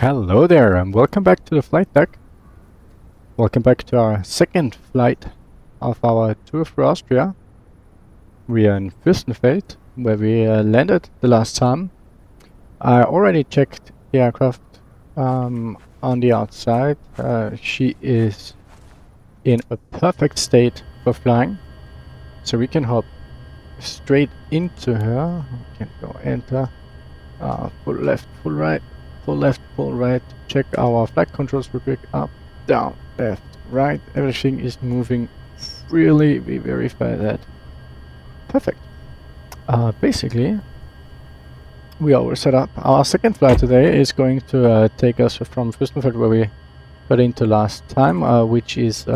Hello there and welcome back to the flight deck. Welcome back to our second flight of our tour through Austria. We are in Fürstenfeld, where we landed the last time. I already checked the aircraft on the outside. She is in a perfect state for flying, so we can hop straight into her. We can go enter, full left, full right. Full left, full right. Check our flight controls real quick. Up, down, left, right. Everything is moving freely. We verify that. Perfect. Basically, we are all set up. Our second flight today is going to take us from Fürstenfeld, where we got into last time, which is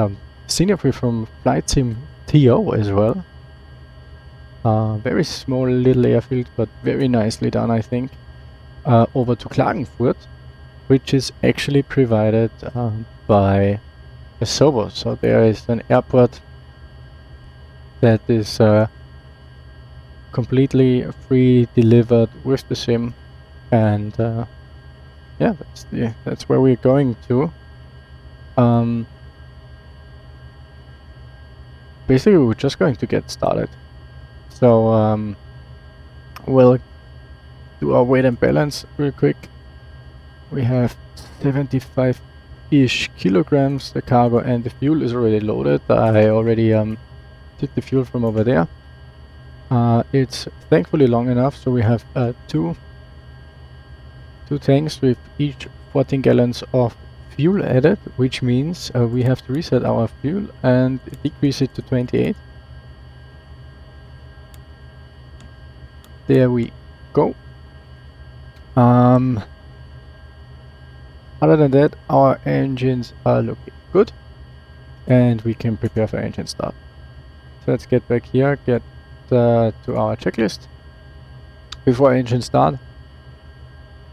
scenery from flightsim.to as well. Very small little airfield, but very nicely done, I think. Over to Klagenfurt, which is actually provided by ASUS. So there is an airport that is completely free, delivered with the sim, and yeah, that's where we're going to. Basically, we're just going to get started. So we'll do our weight and balance real quick. We have 75-ish kilograms. The cargo and the fuel is already loaded. I already took the fuel from over there. It's thankfully long enough, so we have two tanks with each 14 gallons of fuel added, which means we have to reset our fuel and decrease it to 28. There we go. Other than that, our engines are looking good, and we can prepare for engine start. So let's get back here, get to our checklist. Before engine start,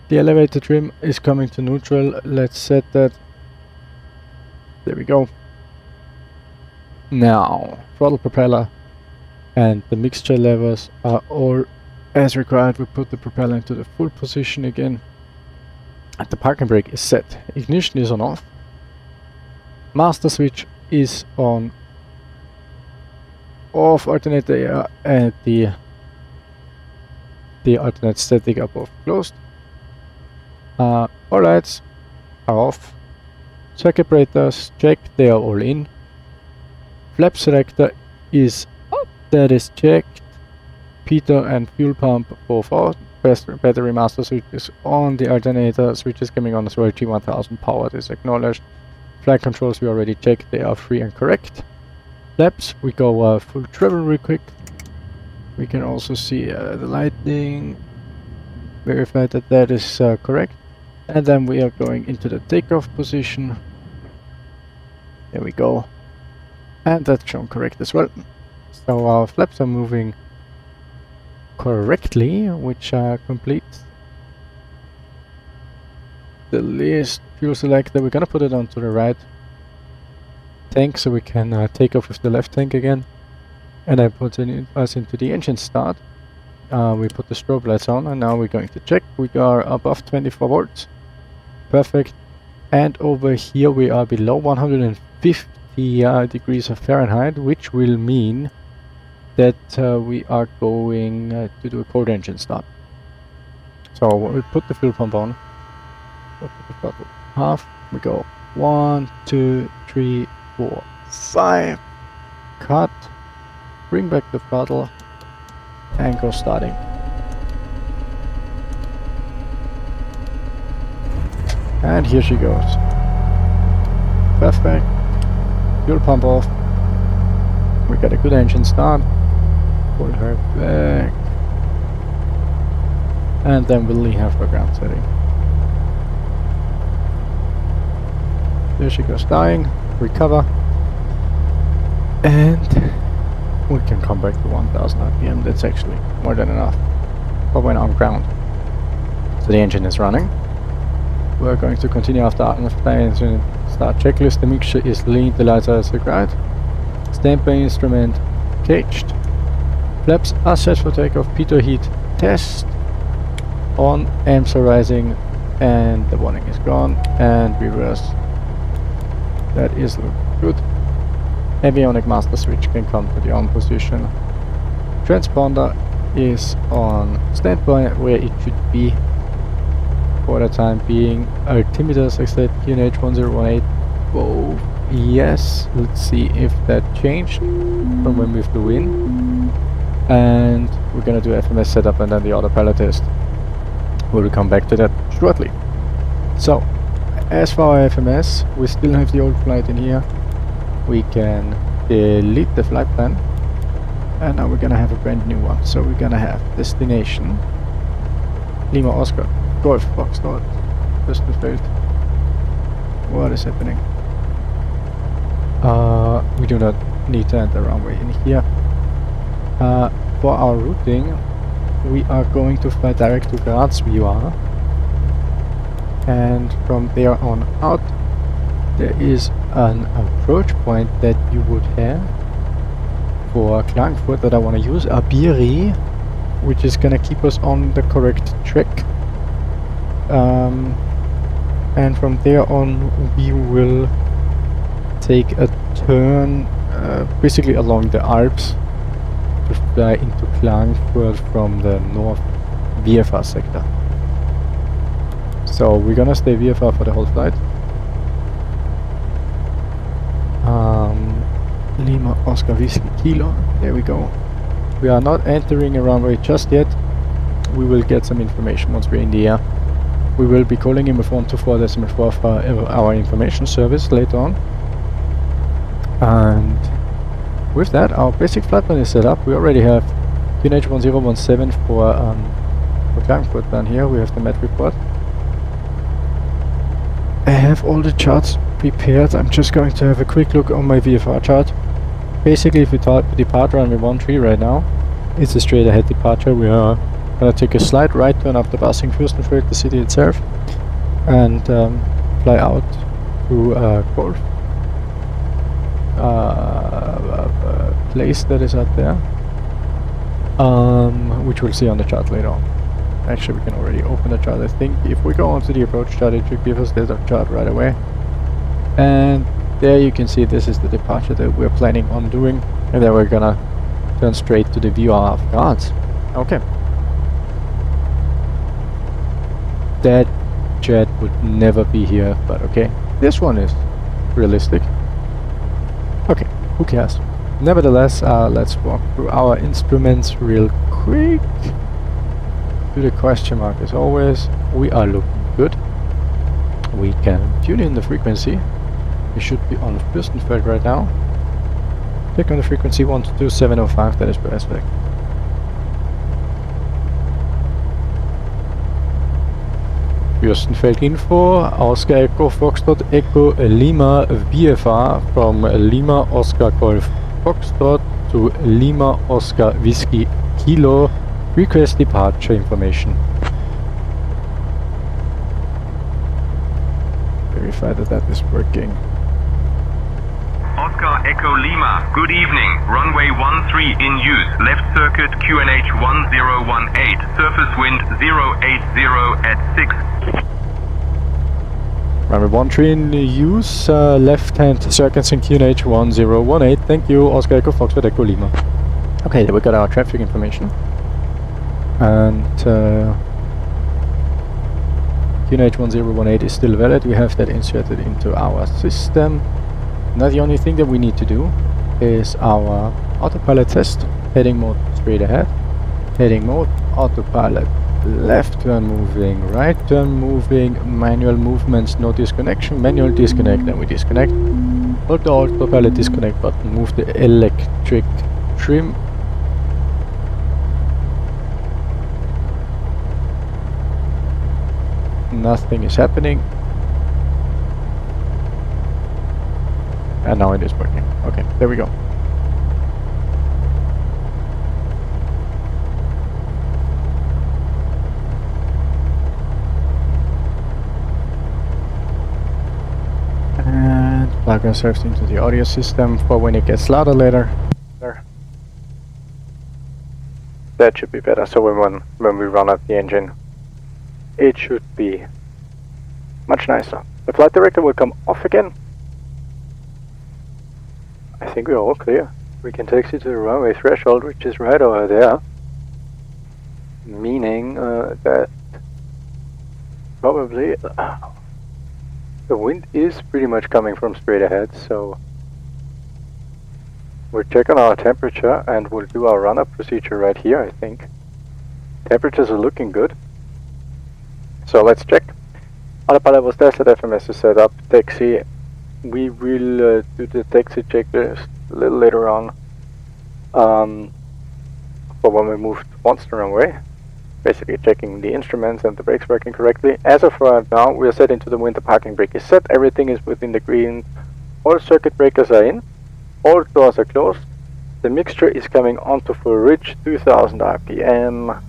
the elevator trim is coming to neutral. Let's set that. There we go. Now, throttle, propeller, and the mixture levers are all as required. We put the propeller into the full position again. And the parking brake is set. Ignition is on off. Master switch is on off. Alternator air and the alternate static are both closed. All lights are off. Circuit breakers check, they are all in. Flap selector is up, that is checked. Peter and fuel pump both out. Battery master switch is on. The alternator switch is coming on as well. G1000 powered is acknowledged. Flight controls we already checked, they are free and correct. Flaps, we go full travel real quick. We can also see the lighting. Verify that that is correct. And then we are going into the takeoff position. There we go. And that's shown correct as well. So our flaps are moving correctly, which completes the list. Fuel selector, we're gonna put it onto the right tank so we can take off with the left tank again, and I put us into the engine start. We put the strobe lights on, and now we're going to check. We are above 24 volts, perfect, and over here we are below 150 degrees of Fahrenheit, which will mean that we are going to do a cold engine start. So we put the fuel pump on, put the throttle half, we go 1, 2, 3, 4, 5, cut, bring back the throttle, and go starting. And here she goes. Perfect. Fuel pump off. We got a good engine start. Pull her back, and then we'll leave her for ground setting. There she goes, dying. Recover, and we can come back to 1000 RPM. That's actually more than enough for when on ground. So the engine is running. We're going to continue after engine start checklist. The mixture is lean. The lights are as required. Standby instrument caged. Flaps are set for takeoff. Pitot heat test on. Amps are rising and the warning is gone, and reverse. That is good. Avionic master switch can come to the on position. Transponder is on standby where it should be for the time being. Altimeters except QNH1018 both yes. Let's see if that changed from when we flew in. And we're gonna do FMS setup and then the autopilot test. We'll come back to that shortly. So, as for our FMS, we still have the old flight in here. We can delete the flight plan, and now we're gonna have a brand new one. So we're gonna have destination Lima Oscar Golf Foxtrot Fürstenfeld. What is happening? We do not need to enter runway in here. For our routing, we are going to fly direct to GRAZ VR, and from there on out there is an approach point that you would have for Klagenfurt that I want to use, Abiri, which is gonna keep us on the correct track. And from there on we will take a turn basically along the Alps to fly into Klagenfurt from the north VFR sector. So we're gonna stay VFR for the whole flight. Lima Oscar Whiskey Kilo, there we go. We are not entering a runway just yet. We will get some information once we're in the air. We will be calling in with 124.4 for our information service later on. And with that, our basic flight plan is set up. We already have QNH1017 for Klagenfurt down here. We have the MET report. I have all the charts prepared. I'm just going to have a quick look on my VFR chart. Basically, if we depart runway 13 right now, it's a straight ahead departure. We are gonna take a slight right turn after passing Fürstenfeld, the city itself, and fly out to Golf. Place that is out there, which we'll see on the chart later on. Actually, we can already open the chart. I think if we go onto the approach chart, it should give us the chart right away. And there you can see this is the departure that we're planning on doing, and then we're gonna turn straight to the VR of GRAZ. Okay. That jet would never be here, but okay. This one is realistic. Okay, who cares? Nevertheless, let's walk through our instruments real quick. Do the question mark as always. We are looking good. We can tune in the frequency. We should be on Fürstenfeld right now. Click on the frequency 12705, that is per aspect. Fürstenfeld info, Oscar Echo Foxtrot Echo Lima VFR from Lima Oscar Golf Foxtrot to Lima Oscar Whiskey Kilo. Request departure information. Verify that that is working. Oscar Echo Lima, good evening. Runway 13 in use. Left circuit QNH 1018. Surface wind 080 at 6. Runway 13 in use. Left hand circuits in QNH 1018. Thank you, Oscar Echo Foxtrot Echo Lima. Okay, there we got our traffic information. And QNH 1018 is still valid. We have that inserted into our system. Now the only thing that we need to do is our autopilot test. Heading mode straight ahead. Heading mode, autopilot left turn moving, right turn moving, manual movements, no disconnection, manual disconnect, then we disconnect. Hold the autopilot disconnect button, move the electric trim. Nothing is happening. And now it is working. Okay, there we go. And plug ourselves into the audio system for when it gets louder later. There. That should be better. So when we run up the engine, it should be Much nicer. The flight director will come off again. I think we're all clear. We can taxi to the runway threshold, which is right over there. Meaning that probably the wind is pretty much coming from straight ahead, so we'll check on our temperature and we'll do our run-up procedure right here, I think. Temperatures are looking good. So let's check. Autopilot was tested, FMS is set up, taxi. We will do the taxi checklist a little later on for when we move towards the runway. Basically checking the instruments and the brakes working correctly. As of right now, we are set into the wind, the parking brake is set, everything is within the green, all circuit breakers are in, all doors are closed, the mixture is coming onto full reach, 2000 RPM.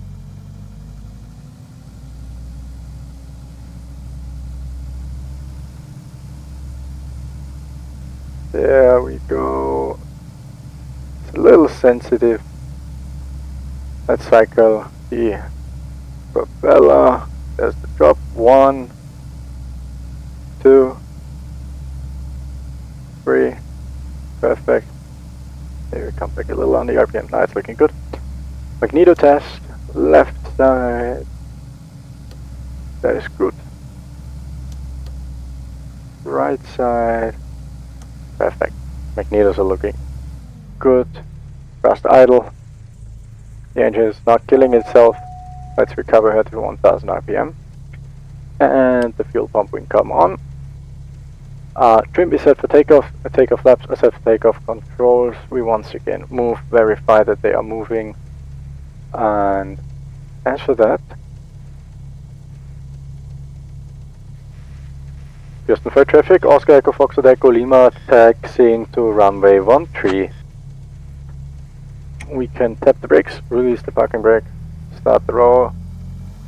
There we go. It's a little sensitive. Let's cycle the propeller. There's the drop. 1, 2, 3. Perfect. Maybe come back a little on the RPM. Now it's looking good. Magneto test. Left side. That is good. Right side. Perfect. Magnetos are looking good. Fast idle. The engine is not killing itself. Let's recover her to 1000 RPM. And the fuel pump will come on. Trim is set for takeoff. Takeoff flaps are set for takeoff. Controls, we once again move, verify that they are moving. And as for that, Houston Flight Traffic, Oscar Echo Foxtrot Echo Lima, taxiing to runway 13. We can tap the brakes, release the parking brake, start the roll.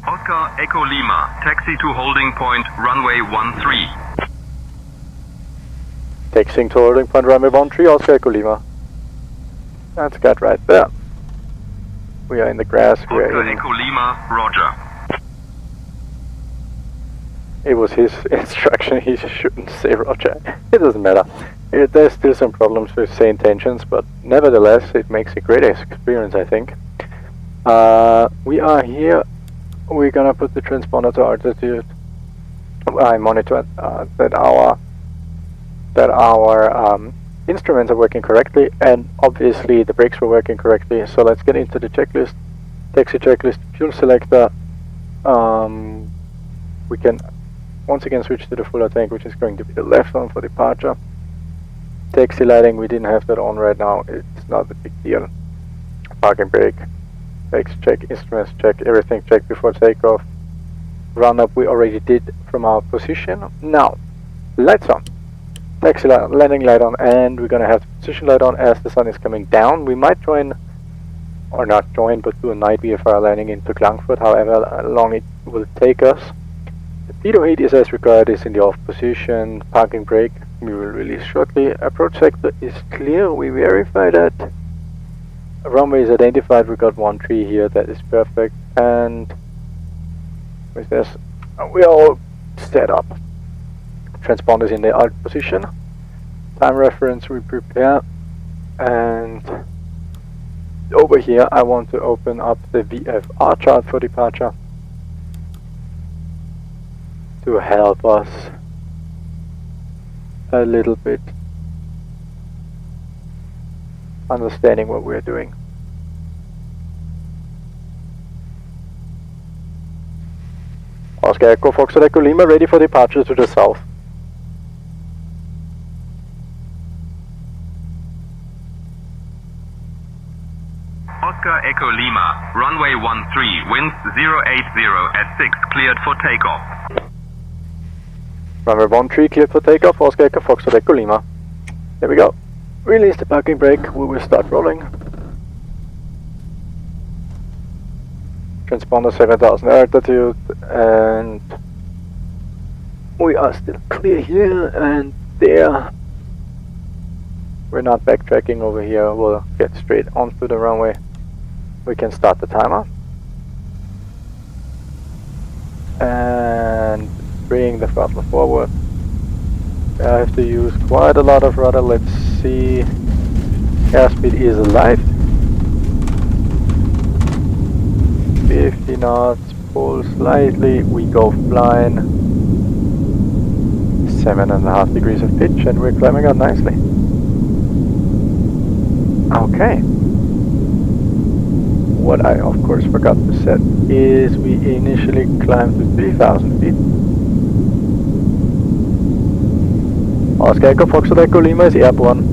Oscar Echo Lima, taxi to holding point runway 13. Taxiing to holding point runway 13, Oscar Echo Lima. That's got right there. We are in the GRAZ. We Oscar are in. Echo Lima, roger. It was his instruction, he shouldn't say roger. It doesn't matter. There's still some problems with say intentions, but nevertheless it makes a great experience, I think. We are here. We're gonna put the transponder to altitude. I monitor that our instruments are working correctly, and obviously the brakes were working correctly. So let's get into the checklist. Taxi checklist, fuel selector. We can once again switch to the fuller tank, which is going to be the left one for departure. Taxi lighting, we didn't have that on right now. It's not a big deal. Parking brake. Brakes check, instruments check, everything check before takeoff. Run up we already did from our position. Now, lights on. Taxi light on, landing light on, and we're gonna have the position light on as the sun is coming down. We might join, or not join, but do a night VFR landing into Klagenfurt, however long it will take us. The pitot heat is as required, is in the off position. Parking brake, we will release shortly. Approach sector is clear, we verify that. Runway is identified, we got 13 here, that is perfect. And with this, we are all set up. Transponders in the alt position. Time reference we prepare. And over here I want to open up the VFR chart for departure to help us a little bit understanding what we're doing. Oscar Echo Foxtrot Echo Lima ready for departure to the south. Oscar Echo Lima, runway 13, winds 080 at 6, cleared for takeoff. Runway 13 cleared for takeoff, Oscar Echo Foxtrot Echo Lima. There we go. Release the parking brake, we will start rolling. Transponder 7000 altitude, and we are still clear here and there. We're not backtracking over here, we'll get straight onto the runway. We can start the timer. And bring the throttle forward. I have to use quite a lot of rudder. Let's see. Airspeed is alive. 50 knots, pull slightly, we go flying. 7.5 degrees of pitch, and we're climbing up nicely. Okay. What I of course forgot to set is we initially climbed to 3,000 feet. Oscar Echo Foxtrot Echo Lima is airborne.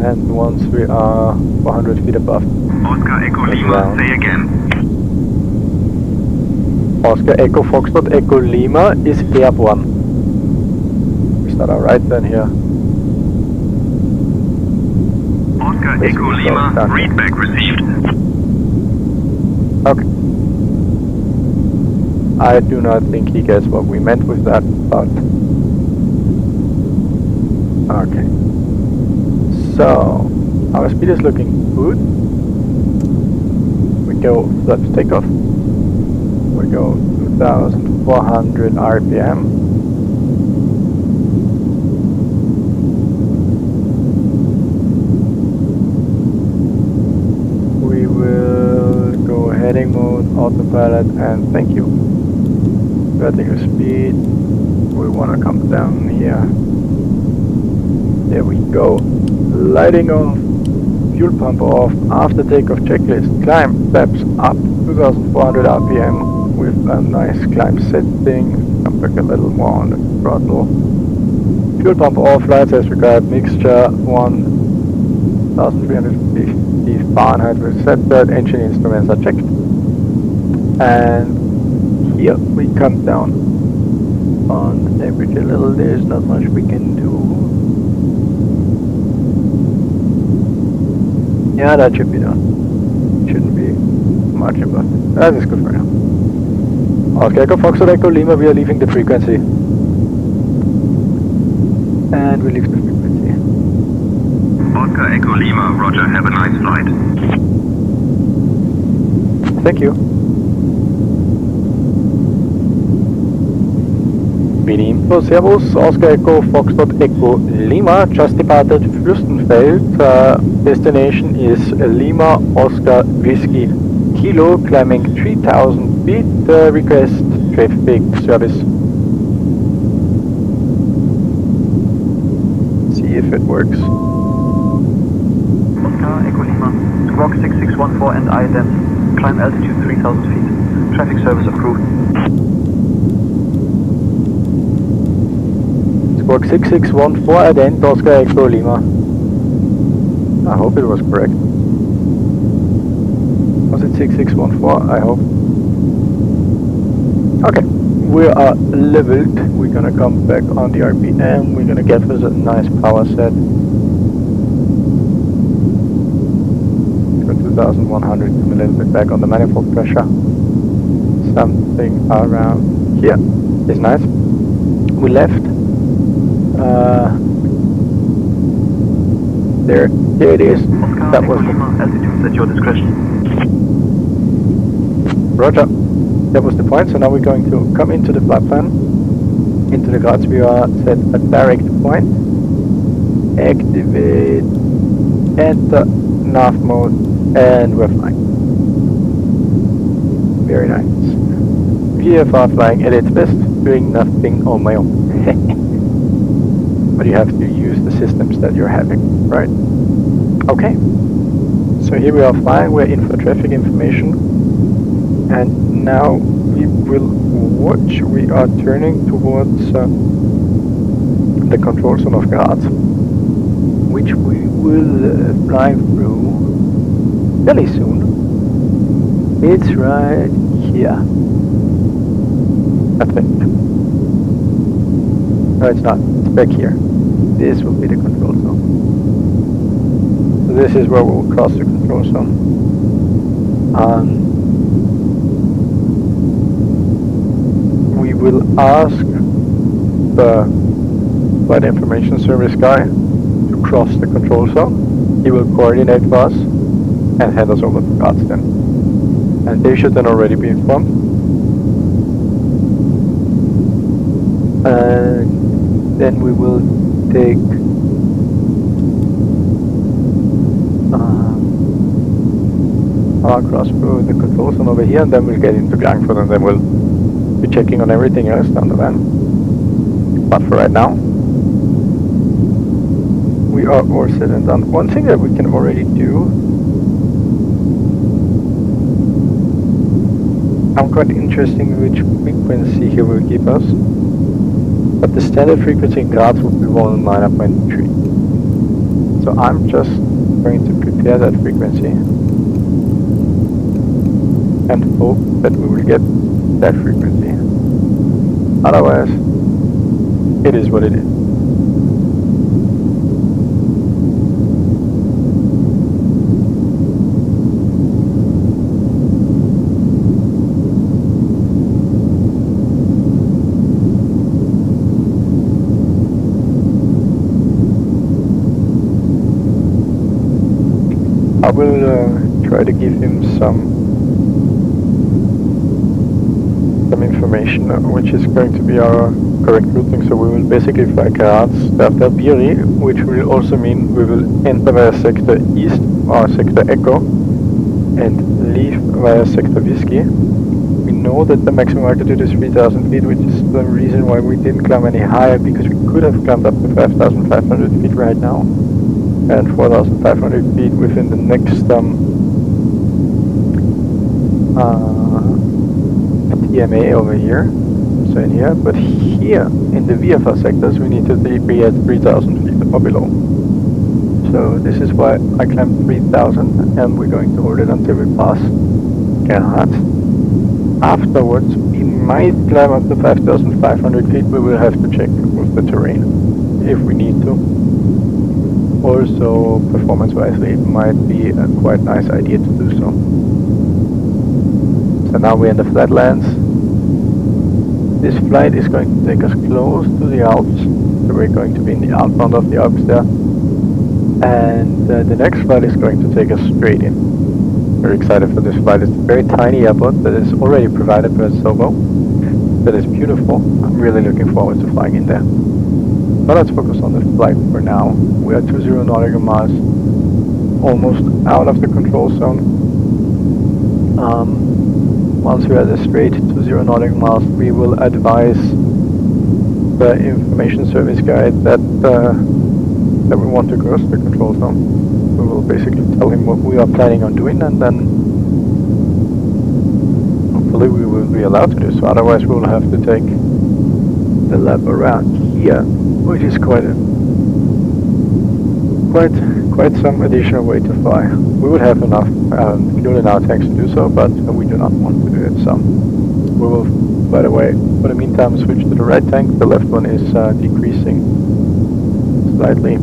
And once we are 400 feet above. Oscar Echo Lima, say again. Oscar Echo Foxtrot Echo Lima is airborne. We start our right turn here. Oscar Echo Lima, readback received. Okay. I do not think he gets what we meant with that, but... Okay. So, our speed is looking good. We go flaps takeoff. We go 2,400 RPM. We will go heading mode, autopilot, and thank you. Vertical speed. We want to come down here. There we go. Lighting off. Fuel pump off. After takeoff checklist. Climb. Flaps up. 2,400 RPM. With a nice climb setting. Come back a little more on the throttle. Fuel pump off. Lights as required. Mixture 1,350 Fahrenheit. We set that. Engine instruments are checked. And here we come down on temperature level. There's not much we can do. Yeah, that should be done. Shouldn't be much about it. That is good for now. Oscar Echo Foxtrot Echo Lima, we are leaving the frequency. And we leave the frequency. Oscar Echo Lima, roger, have a nice flight. Thank you. Mini Info, Servus, Oscar Echo Foxtrot Echo Lima, just departed Fürstenfeld. Destination is Lima Oscar Whiskey Kilo, climbing 3,000 feet. Request traffic service. See if it works. Oscar Echo Lima, squawk 6614 and ident, climb altitude 3,000 feet. Traffic service approved. Squawk 6614 ident, Oscar Echo Lima. I hope it was correct. Was it 6614? I hope. Okay, we are leveled. We're gonna come back on the RPM. We're gonna get us a nice power set. Go 2,100. Come a little bit back on the manifold pressure. Something around here is nice. We left. There it is. Oscar That Echo was Lima, altitude at your discretion. Roger. That was the point. So now we're going to come into the flight plan, into the GRAZ. We are set a direct point. Activate. Enter nav mode, and we're flying. Very nice. VFR flying at its best, doing nothing on my own. But you have to use the systems that you're having, right? Okay. So here we are flying. We're in for traffic information. And now we will watch. We are turning towards the control zone of GRAZ, which we will fly through fairly soon. It's right here, I think. No, it's not. It's back here. This will be the control zone. So this is where we will cross the control zone. We will ask the flight information service guy to cross the control zone. He will coordinate for us and hand us over to GRAZ then. And they should then already be informed. then we will take across through the control zone over here, and then we'll get into Frankfurt, and then we'll be checking on everything else down the van. But for right now, we are all said and done. One thing that we can already do, I'm quite interested in which frequency he will give us, but the standard frequency in GRAZ will be 109.3. So I'm just going to prepare that frequency and hope that we will get that frequency. Otherwise, it is what it is. I will try to give him some information which is going to be our correct routing. So we will basically fly GRAZ after Biri, which will also mean we will enter via sector east or sector echo and leave via sector whiskey. We know that the maximum altitude is 3000 feet, which is the reason why we didn't climb any higher, because we could have climbed up to 5500 feet right now and 4500 feet within the next TMA over here, so in here, but here in the VFR sectors we need to be at 3000 feet or below. So this is why I climbed 3000, and we're going to hold it until we pass GRAZ. Afterwards we might climb up to 5500 feet. We will have to check with the terrain if we need to. Also, performance-wise, it might be a quite nice idea to do so. So now we're in the flatlands. This flight is going to take us close to the Alps, so we're going to be in the outbound of the Alps there. And the next flight is going to take us straight in. Very excited for this flight. It's a very tiny airport that is already provided by Sobo. That is beautiful. I'm really looking forward to flying in there. But let's focus on the flight for now. We are 20 nautical miles, almost out of the control zone. Once we are at a straight 20 nautical miles, we will advise the information service guide that we want to cross the control zone. We will basically tell him what we are planning on doing, and then hopefully we will be allowed to do so. Otherwise, we will have to take the lap around here, which is quite some additional way to fly. We would have enough fuel in our tanks to do so, but we do not want to do it. So we will, by the way, for the meantime, switch to the right tank. The left one is decreasing slightly.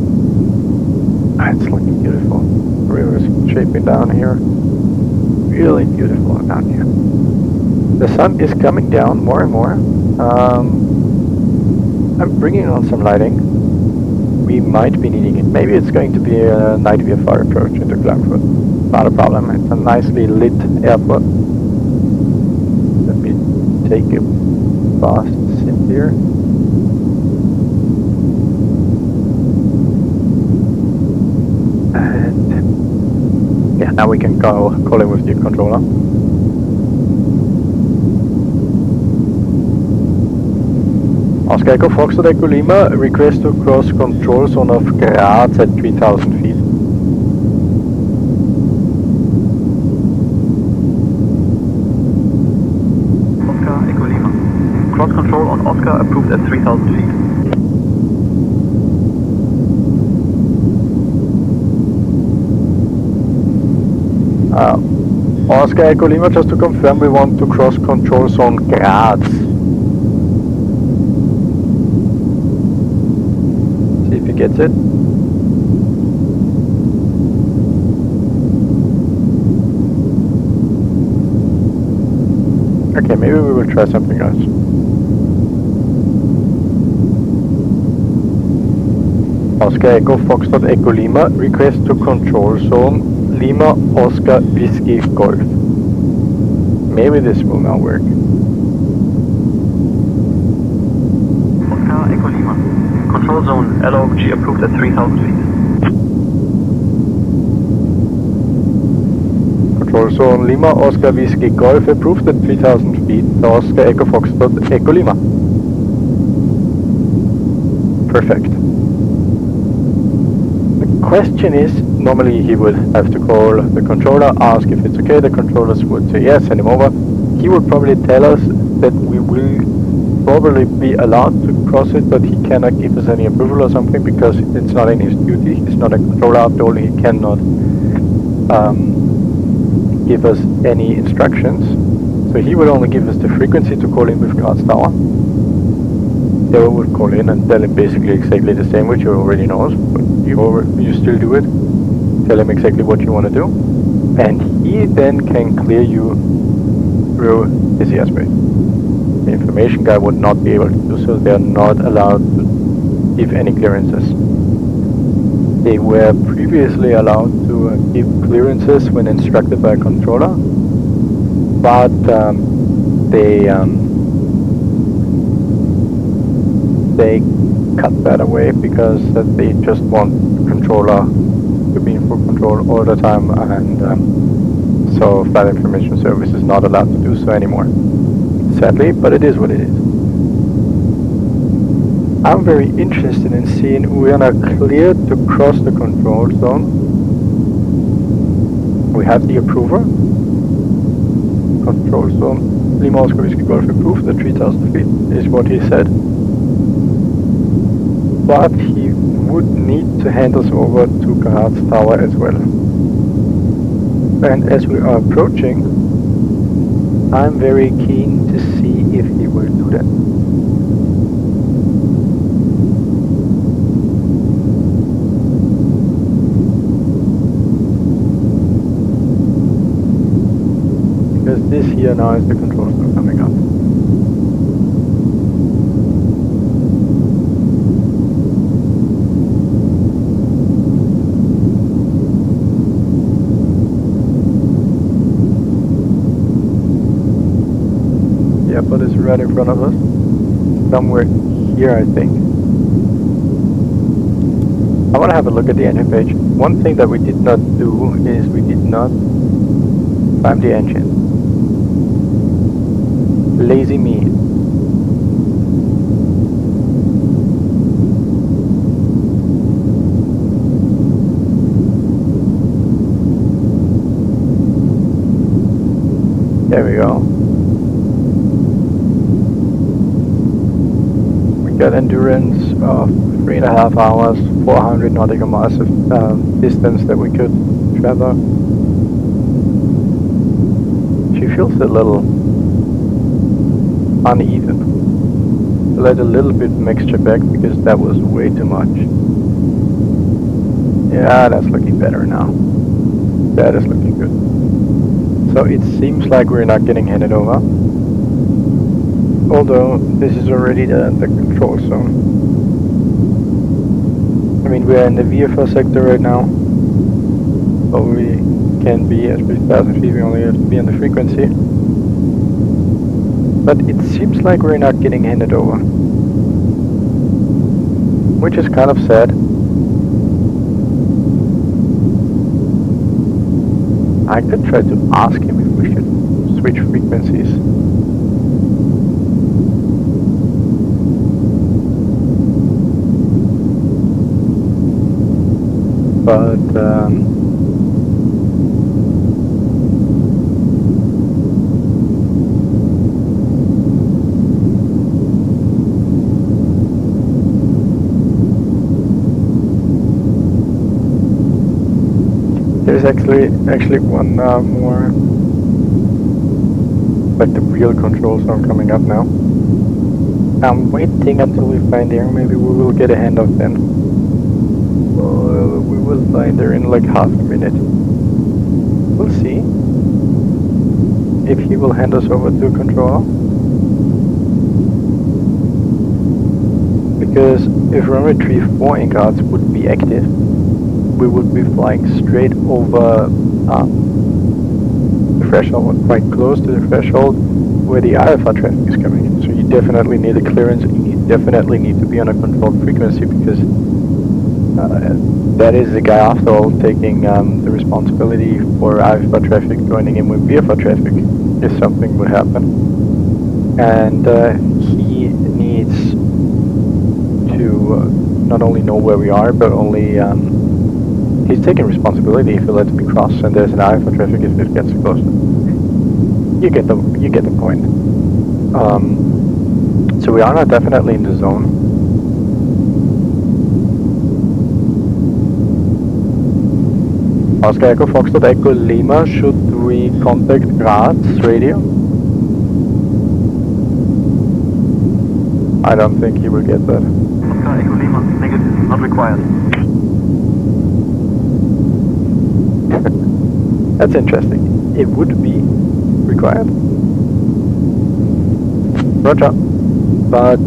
It's looking beautiful. The river is shaping down here. Really beautiful down here. The sun is coming down more and more. I'm bringing on some lighting. We might be needing it. Maybe it's going to be a night VFR approach into Frankfurt. Not a problem. It's a nicely lit airport. Let me take a fast sim here. And yeah, now we can go call in with the controller. Oscar Echo Foxtrot Echo Lima, request to cross control zone of GRAZ at 3000 feet. Oscar Echo Lima. Cross control on Oscar approved at 3000 feet. Oscar Echo Lima, just to confirm, we want to cross control zone GRAZ. Gets it. Okay, maybe we will try something else. Oscar Echo Foxtrot Echo Lima, request to control zone Lima Oscar Whiskey Golf. Maybe this will now work. Oscar Echo Lima. Control zone, LOG approved at 3,000 feet. Control zone Lima, Oscar Whiskey Golf approved at 3,000 feet. Oscar Echo Foxtrot, Echo Lima. Perfect. The question is, normally he would have to call the controller, ask if it's okay. The controllers would say yes, send him over. He would probably tell us that we will probably be allowed to cross it, but he cannot give us any approval or something because it's not in his duty. He's not a controller after all. He cannot give us any instructions. So he would only give us the frequency to call in with GRAZ tower. They would call in and tell him basically exactly the same, which he already knows, but you still do it. Tell him exactly what you want to do, and he then can clear you through his airspace. The information guy would not be able to do so. They are not allowed to give any clearances. They were previously allowed to give clearances when instructed by a controller, but they cut that away because they just want the controller to be in full control all the time, and so Flight Information Service is not allowed to do so anymore. Sadly, but it is what it is. I'm very interested in seeing we are now cleared to cross the control zone. We have the approver. Control zone Lima Oscar Whiskey Golf approved at 3,000 feet is what he said. But he would need to hand us over to GRAZ tower as well. And as we are approaching, I'm very keen to see if he will do that. Because this here now is the control zone coming up. But it's right in front of us, somewhere here I think. I want to have a look at the engine page. One thing that we did not do is we did not climb the engine. Lazy me. There we go. Got endurance of 3.5 hours, 400 nautical miles of distance that we could travel. She feels a little uneven. Let a little bit mixture back because that was way too much. Yeah, that's looking better now. That is looking good. So it seems like we're not getting handed over. Although this is already the control zone. I mean, we are in the VFR sector right now, so we can be at 3,000 feet. We only have to be on the frequency. But it seems like we're not getting handed over, which is kind of sad. I could try to ask him if we should switch frequencies. But there's actually one more, like the real control zone coming up now. I'm waiting until we find there. Maybe we will get a handoff then. We will find her in like half a minute. We'll see if he will hand us over to a controller. Because if runway 34 in GRAZ would be active, we would be flying straight over the threshold, quite close to the threshold where the IFR traffic is coming in. So you definitely need a clearance, you need definitely need to be on a controlled frequency, because that is the guy after all taking the responsibility for alpha traffic joining in with VFR traffic if something would happen. And he needs to not only know where we are, but only he's taking responsibility if he lets me cross and there's an alpha traffic if it gets closer. You get the point. So we are not definitely in the zone. Oscar Echo Foxtrot Echo Lima, should we contact GRAZ radio? I don't think he will get that. Oscar Echo Lima, negative, not required. That's interesting. It would be required. Roger. But,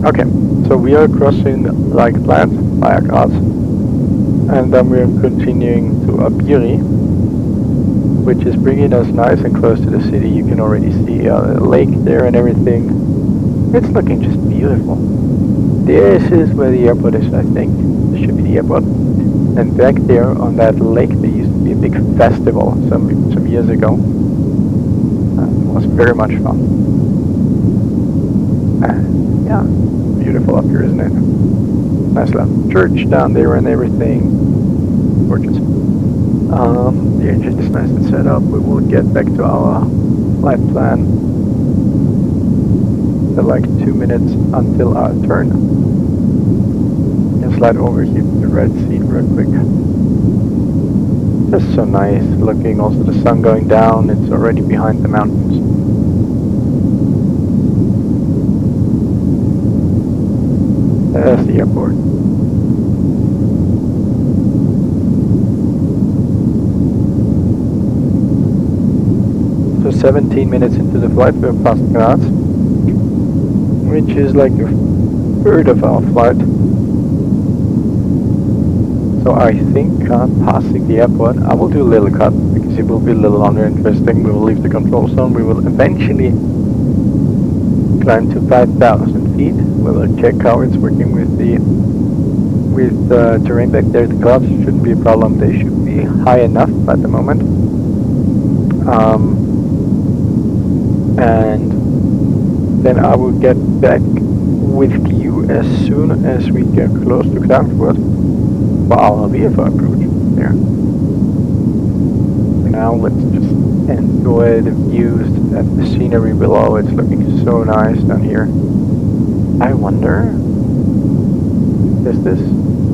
okay. So we are crossing like planned via GRAZ. And then we are continuing to Abiri, which is bringing us nice and close to the city. You can already see a lake there and everything. It's looking just beautiful. This is where the airport is, I think. This should be the airport. And back there on that lake, there used to be a big festival some years ago. It was very much fun. Yeah, beautiful up here, isn't it? Nice little church down there and everything. Gorgeous. The engine is nice and set up. We will get back to our flight plan. So like 2 minutes until our turn. And slide over here to the red seat real quick. Just so nice looking. Also the sun going down. It's already behind the mountains. There's the airport. So 17 minutes into the flight, we're past GRAZ, which is like a third of our flight. So I think passing the airport, I will do a little cut because it will be a little interesting. We will leave the control zone. We will eventually climb to 5,000 feet. We will check how it's working with the terrain back there. The clouds shouldn't be a problem. They should be high enough at the moment. And then I will get back with you as soon as we get close to Frankfurt for our VFR approach there. For now, let's just enjoy the views and the scenery below. It's looking so nice down here. I wonder, is this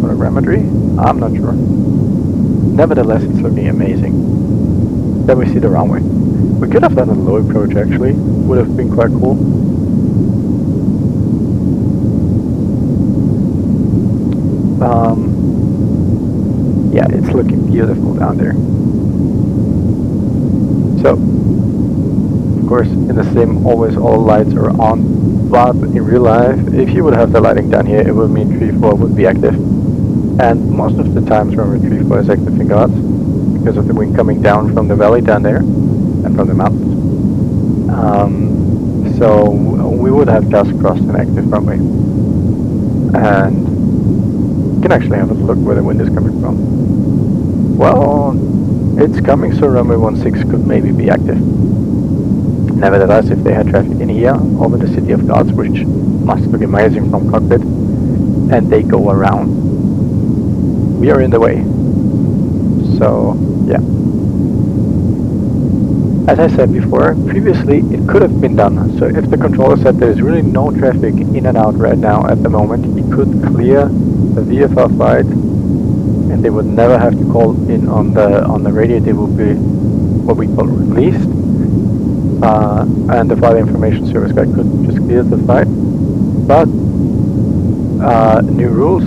photogrammetry? I'm not sure. Nevertheless, it's looking amazing. Then we see the runway. We could have done a low approach actually, would have been quite cool. Yeah, it's looking beautiful down there. So, of course, in the sim, always all lights are on, but in real life, if you would have the lighting down here, it would mean 3-4 would be active. And most of the times, remember, 3-4 is active in GRAZ because of the wind coming down from the valley down there and from the mountains. So we would have just crossed an active runway. And you can actually have a look where the wind is coming from. Well, it's coming, so runway 16 could maybe be active. Nevertheless, if they had traffic in here over the city of GRAZ, which must look amazing from cockpit, and they go around, we are in the way. So, yeah. As I said before, previously it could have been done. So if the controller said there is really no traffic in and out right now at the moment, he could clear the VFR flight and they would never have to call in on the radio. They would be what we call released. And the flight information service guy could just clear the flight. But new rules,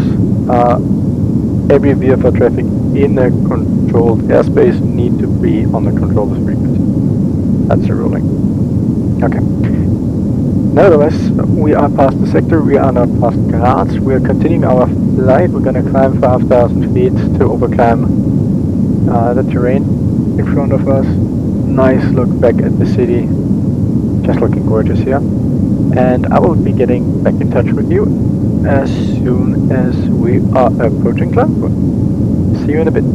every VFR traffic in a controlled airspace need to be on the controller's frequency. That's the ruling. Okay. Nevertheless, we are past the sector, we are now past GRAZ. We are continuing our flight. We're gonna climb 5,000 feet to overclimb the terrain in front of us. Nice look back at the city. Just looking gorgeous here. and I will be getting back in touch with you as soon as we are approaching Klagenfurt. See you in a bit.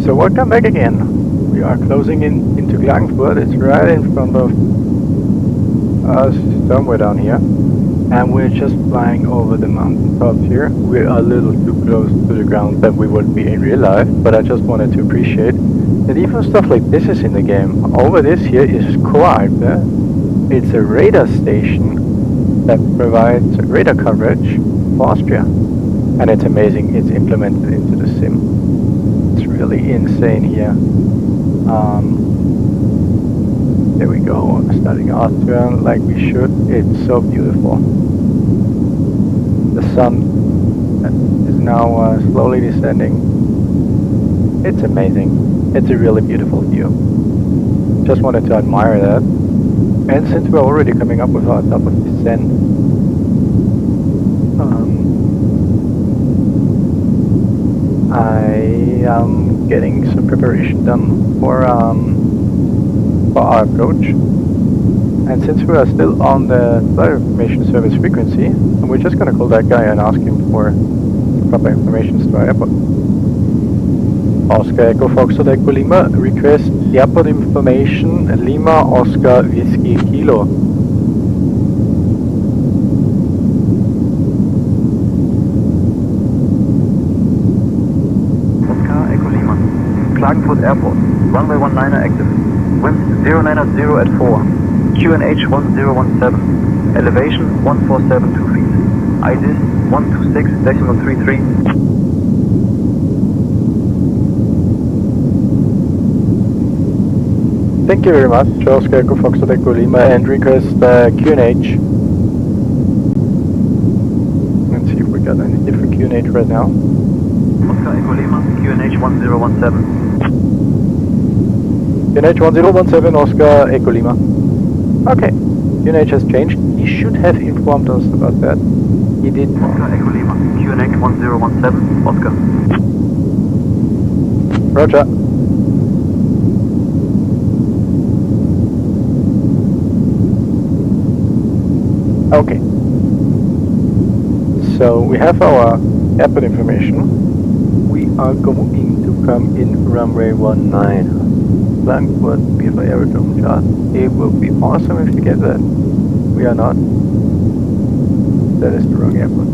So welcome back again. We are closing in into Klagenfurt. It's right in front of us, somewhere down here, and we're just flying over the mountain tops here. We're a little too close to the ground that we would be in real life, but I just wanted to appreciate that even stuff like this is in the game. Over this here is COWS. It's a radar station that provides radar coverage for Austria, and it's amazing. It's implemented into the sim. It's really insane here. There we go, starting Austria like we should. It's so beautiful. The sun is now slowly descending. It's amazing. It's a really beautiful view. Just wanted to admire that. And since we're already coming up with our top of descent, I am getting some preparation done for our approach. And since we are still on the flight information service frequency, we're just going to call that guy and ask him for proper information to our airport. Oscar Echo Foxtrot Echo Lima, request airport information Lima Oscar Whiskey Kilo. Oscar Echo Lima. Klagenfurt Airport. Runway 19 active. Wind 090 at 4. QNH 1017. Elevation 1472 feet. IDIS 126.33. Thank you very much, Oscar Echo Foxtrot Echo Lima, and request QNH. Let's see if we got any different QNH right now. Oscar Echo Lima. QNH 1017. QNH 1017, Oscar Echo Lima. Okay, QNH has changed. He should have informed us about that. He did. Oscar Echo Lima. QNH 1017. Oscar. Roger. Okay. So we have our airport information. We are going to come in runway 19. Klagenfurt VFR aerodrome chart. It will be awesome if you get that. We are not. That is the wrong airport.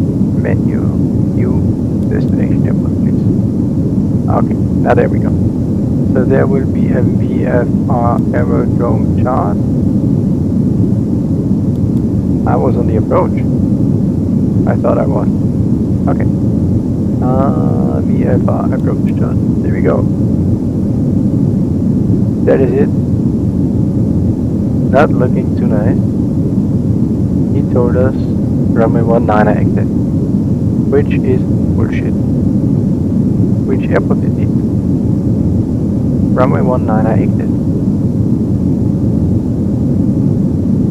Menu. New destination airport, please. Okay, now there we go. So there will be a VFR aerodrome chart. I was on the approach. I thought I was. Okay. VFR approach chart. There we go. That is it. Not looking too nice. He told us runway 19 exit, which is bullshit. Which airport is it? Runway 19 exit.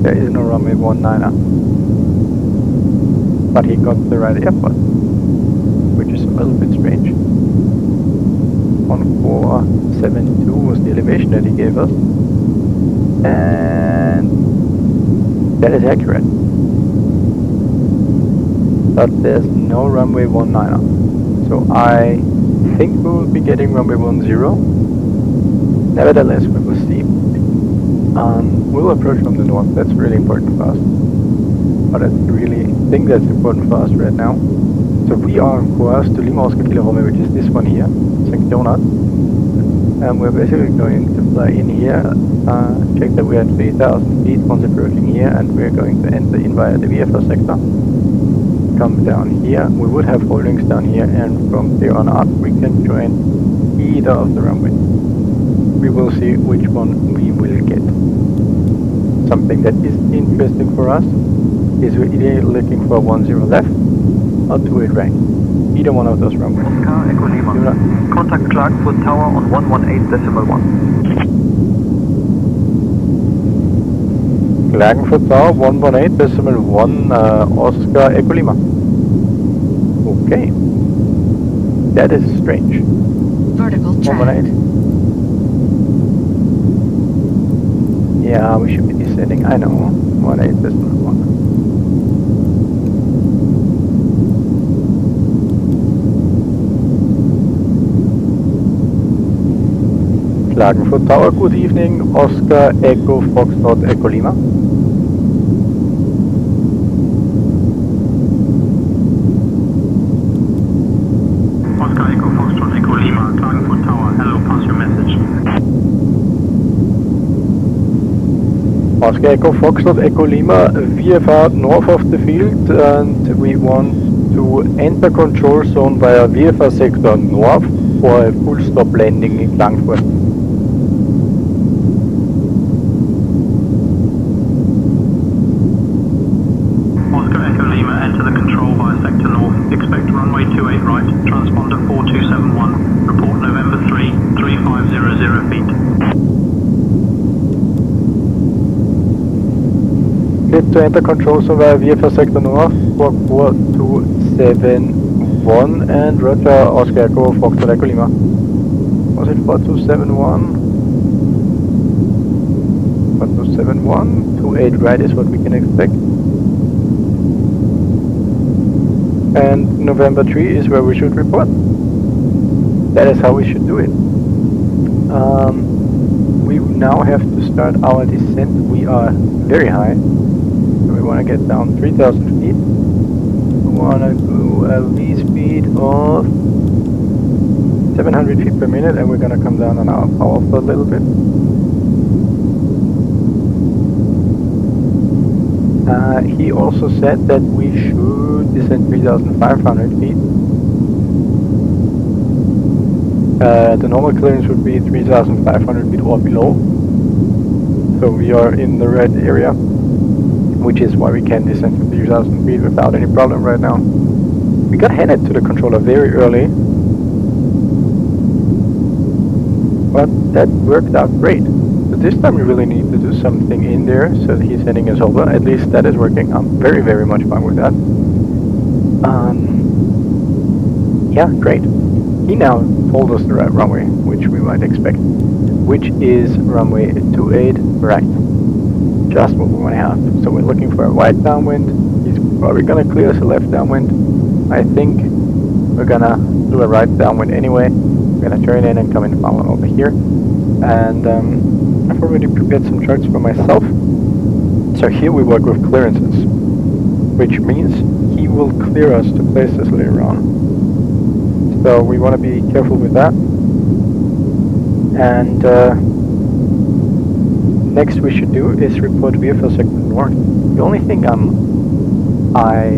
There is no runway 19. But he got the right airport, which is a little bit strange. 1472 was the elevation that he gave us, and that is accurate. But there's no runway 19. So I think we will be getting runway 10. Nevertheless, we will see. We'll approach from the north. That's really important for us. But I really think that's important for us right now. So we are on course to Lima Oscar Kilo Romeo, which is this one here, St. Donat. And we're basically going to fly in here, check that we're at 3,000 feet once approaching here, and we're going to enter in via the VFR sector. Come down here, we would have holdings down here, and from there on up we can join either of the runways. We will see which one we will get. Something that is interesting for us is we're either looking for 10 left or 28 right. Either one of those runways. Oscar Echo Lima. Contact Klagenfurt Tower on 118.1. Klagenfurt Tower 118.1 Oscar Echo Lima. Okay. That is strange. Vertical track. 118. Yeah, we should be descending. I know. 18.1. Klagenfurt Tower, good evening. Oscar Echo Foxtrot Echo Lima. Oscar Echo Foxtrot Echo Lima, Klagenfurt Tower. Hello, pass your message. Oscar Echo Foxtrot Echo Lima, VFR north of the field, and we want to enter control zone via VFR sector north for a full stop landing in Klagenfurt. Oscar Echo Lima, enter the control via sector north. Expect runway 28 right, transponder 4271. Report November 3, 3500 feet. Cleared to enter control zone via VFR sector north for 4271 and roger Oscar Echo Foxtrot Echo Lima. Was it 4271? 4271, 28 right is what we can expect. And November 3 is where we should report. That is how we should do it. We now have to start our descent. We are very high. So we want to get down 3,000 feet. We want to go a V speed of 700 feet per minute, and we're going to come down on our power for a little bit. He also said that we should descend 3,500 feet. The normal clearance would be 3,500 feet or below. So we are in the red area, which is why we can descend to 3,000 feet without any problem right now. We got headed to the controller very early, but that worked out great. So this time we really need to do something in there so that he's sending us over. At least that is working. I'm very, very much fine with that. Yeah, great. He now told us the right runway, which we might expect, which is runway 28 right. Just what we want to have. So we're looking for a right downwind. He's probably going to clear us a left downwind. I think we're going to do a right downwind anyway. We're going to turn in and come in foul over here. And I've already prepared some charts for myself. So here we work with clearances, which means he will clear us to places later on. So we want to be careful with that. And next we should do is report VFR sector north. The only thing I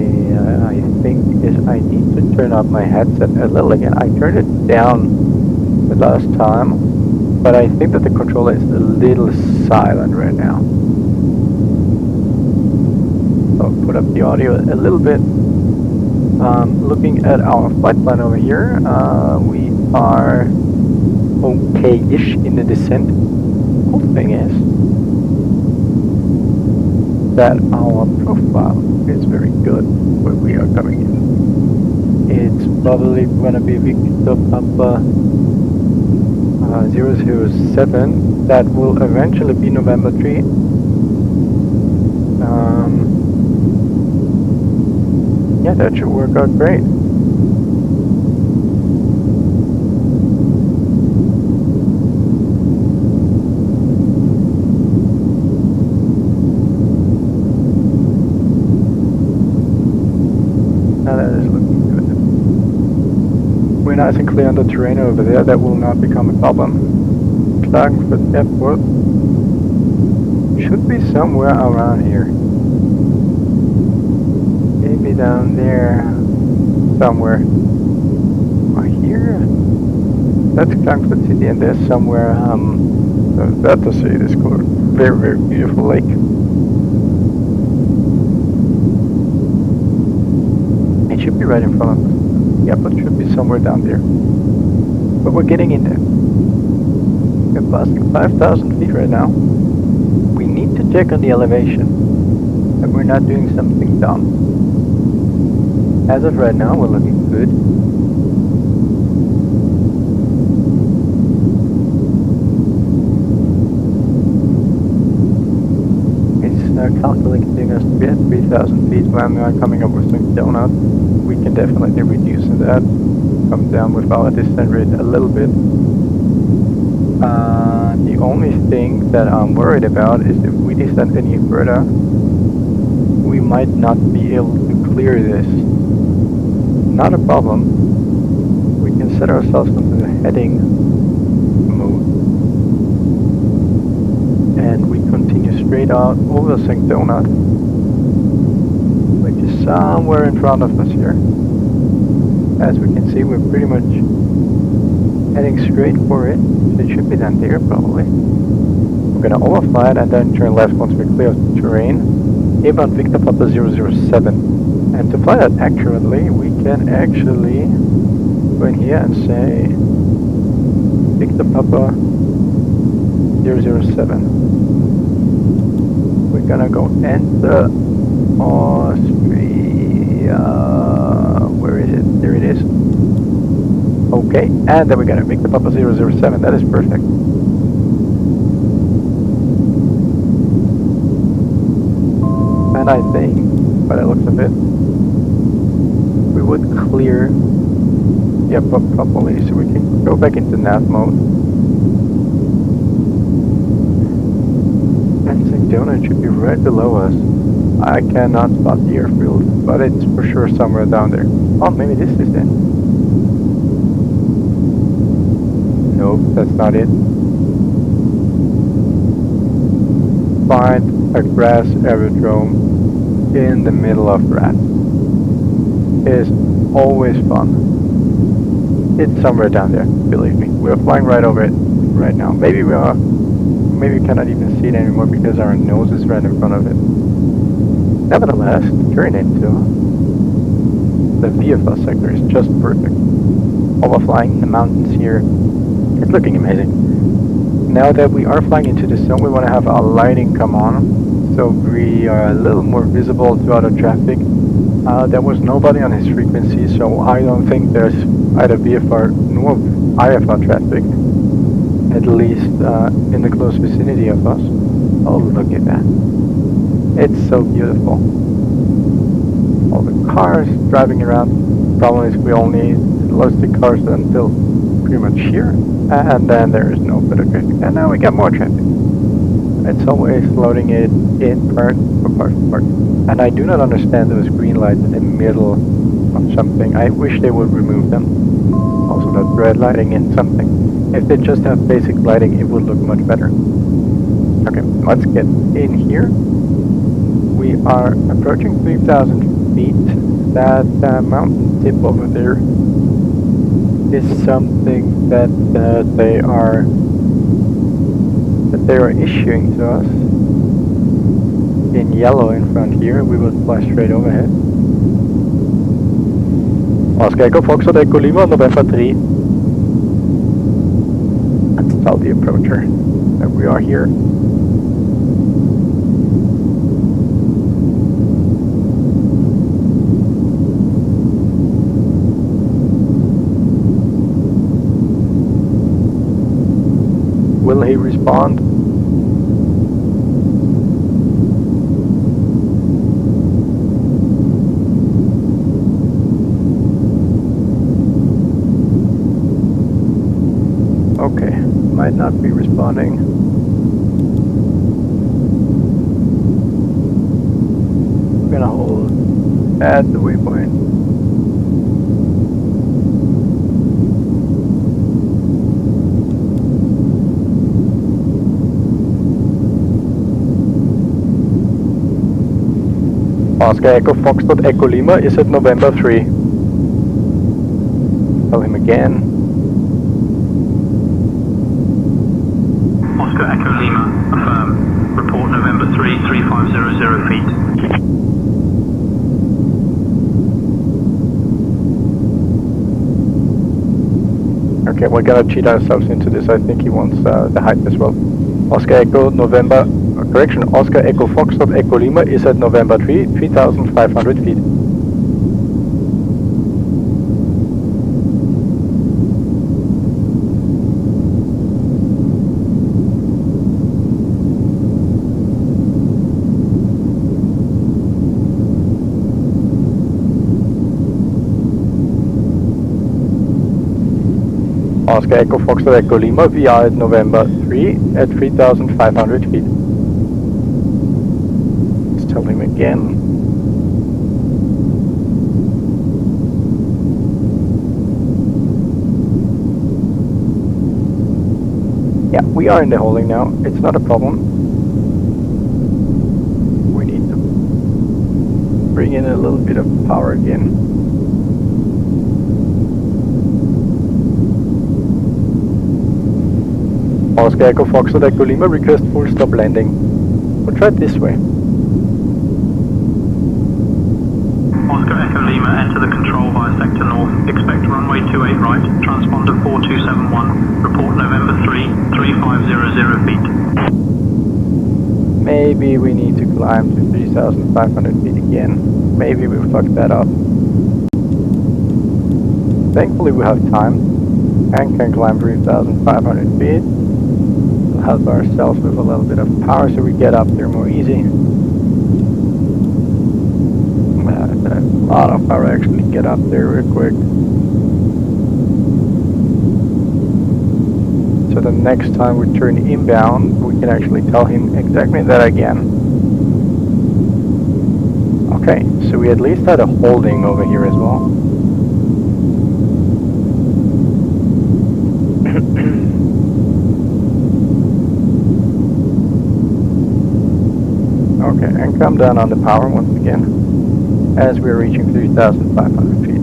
think is I need to turn up my headset a little again. I turned it down the last time, but I think that the controller is a little silent right now. So I'll put up the audio a little bit. Looking at our flight plan over here, we are okay-ish in the descent. Cool thing is that our profile is very good where we are coming in. It's probably gonna be Victor Papa 007. That will eventually be November 3. Yeah, that should work out great. Now that is looking good. We're nice and clear on the terrain over there. That will not become a problem. Klagenfurt Airport should be somewhere around here. Maybe down there somewhere. Or here? That's Klagenfurt City, and there's somewhere that's the city. This cool, very, very beautiful lake. It should be right in front of us. Yeah, but it should be somewhere down there. But we're getting in there. We're passing 5,000 feet right now. We need to check on the elevation that we're not doing something dumb. As of right now, we're looking good. calculating us to be at 3,000 feet when we are coming up with some donut. We can definitely reduce that, come down with our descent rate a little bit. The only thing that I'm worried about is if we descend any further, we might not be able to clear this. Not a problem. We can set ourselves into the heading mode. And we continue straight out over St. Donut, which is somewhere in front of us here. As we can see, we're pretty much heading straight for it. So it should be down there probably. We're gonna overfly it and then turn left once we clear the terrain. A1 Victor Papa 007. And to fly that accurately, we can actually go in here and say Victor Papa 007. We're gonna go enter Austria. Where is it? There it is. Okay, and then we got a Victor Papa 007. That is perfect. And I think, by the looks of it, we would clear. Yeah, properly, so we can go back into nav mode. And St. Donut should be right below us. I cannot spot the airfield, but it's for sure somewhere down there. Oh, maybe this is it. Nope, that's not it. Find a GRAZ aerodrome in the middle of rats. Is always fun. It's somewhere down there, believe me. We're flying right over it right now. Maybe we cannot even see it anymore because our nose is right in front of it. Nevertheless, turn into the VFL sector is just perfect. Overflying the mountains here. It's looking amazing. Now that we are flying into the zone, we want to have our lighting come on, so we are a little more visible to other traffic. There was nobody on his frequency, so I don't think there's either VFR nor IFR traffic, at least in the close vicinity of us. Oh, look at that. It's so beautiful. All the cars driving around. Problem is we only lost the cars until pretty much here, and then there is no further traffic. And now we got more traffic. It's always loading it in part for part for part. And I do not understand those green lights in the middle of something. I wish they would remove them. Also that red lighting in something. If they just have basic lighting, it would look much better. Okay, let's get in here. We are approaching 3,000 feet. That mountain tip over there is something that they are issuing to us in yellow in front here. We will fly straight overhead. Oscar Echo Foxtrot Echo Lima, November 3. Let's tell the approacher that we are here. Will he respond? Okay, might not be responding. We're gonna hold at the waypoint. Oscar Echo Foxtrot Echo Lima is at November 3. Tell him again. Oscar Echo Lima, affirm. Report November 3, 3500 feet. Okay, we're gonna cheat ourselves into this. I think he wants the height as well. Oscar Echo November, correction, Oscar Echo Foxtrot Echo Lima is at November 3, 3,500 feet. Oscar Echo Foxtrot Echo Lima, we are at November 3 at 3,500 feet. Let's tell him again. Yeah, we are in the holding now. It's not a problem. We need to bring in a little bit of power again. Oscar Echo Foxtrot Echo Lima, request full stop landing. We'll try it this way. Oscar Echo Lima, enter the control via sector north. Expect runway 28 right, transponder 4271. Report November 3, 3500 feet. Maybe we need to climb to 3,500 feet again. Maybe we fucked that up. Thankfully we have time and can climb 3,500 feet. We'll help ourselves with a little bit of power so we get up there more easy. A lot of power actually get up there real quick. So the next time we turn inbound, we can actually tell him exactly that again. Okay, so we at least had a holding over here as well. Okay, and come down on the power once again as we're reaching 3,500 feet.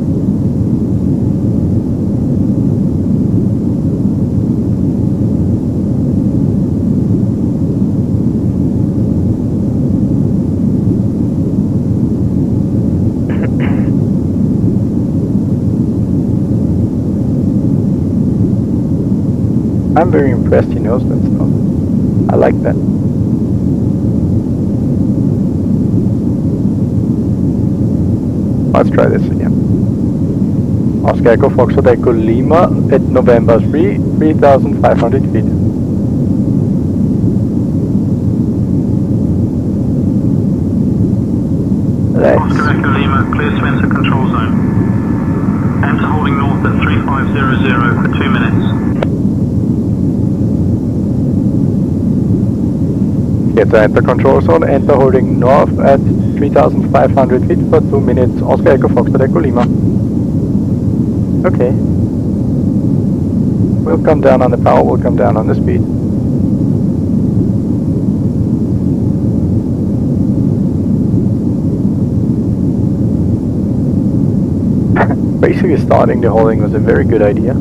I'm very impressed he knows that stuff. I like that. Let's try this again. Oscar Echo Foxtrot Echo Lima at November 3, 3,500 feet. Oscar Echo Lima, clear to enter control zone. Enter holding north at 3500 for 2 minutes. Get to enter control zone, enter holding north at 3,500 feet for 2 minutes. Oscar Echo Foxtrot Echo Lima. Okay. We'll come down on the power, we'll come down on the speed. Basically starting the holding was a very good idea.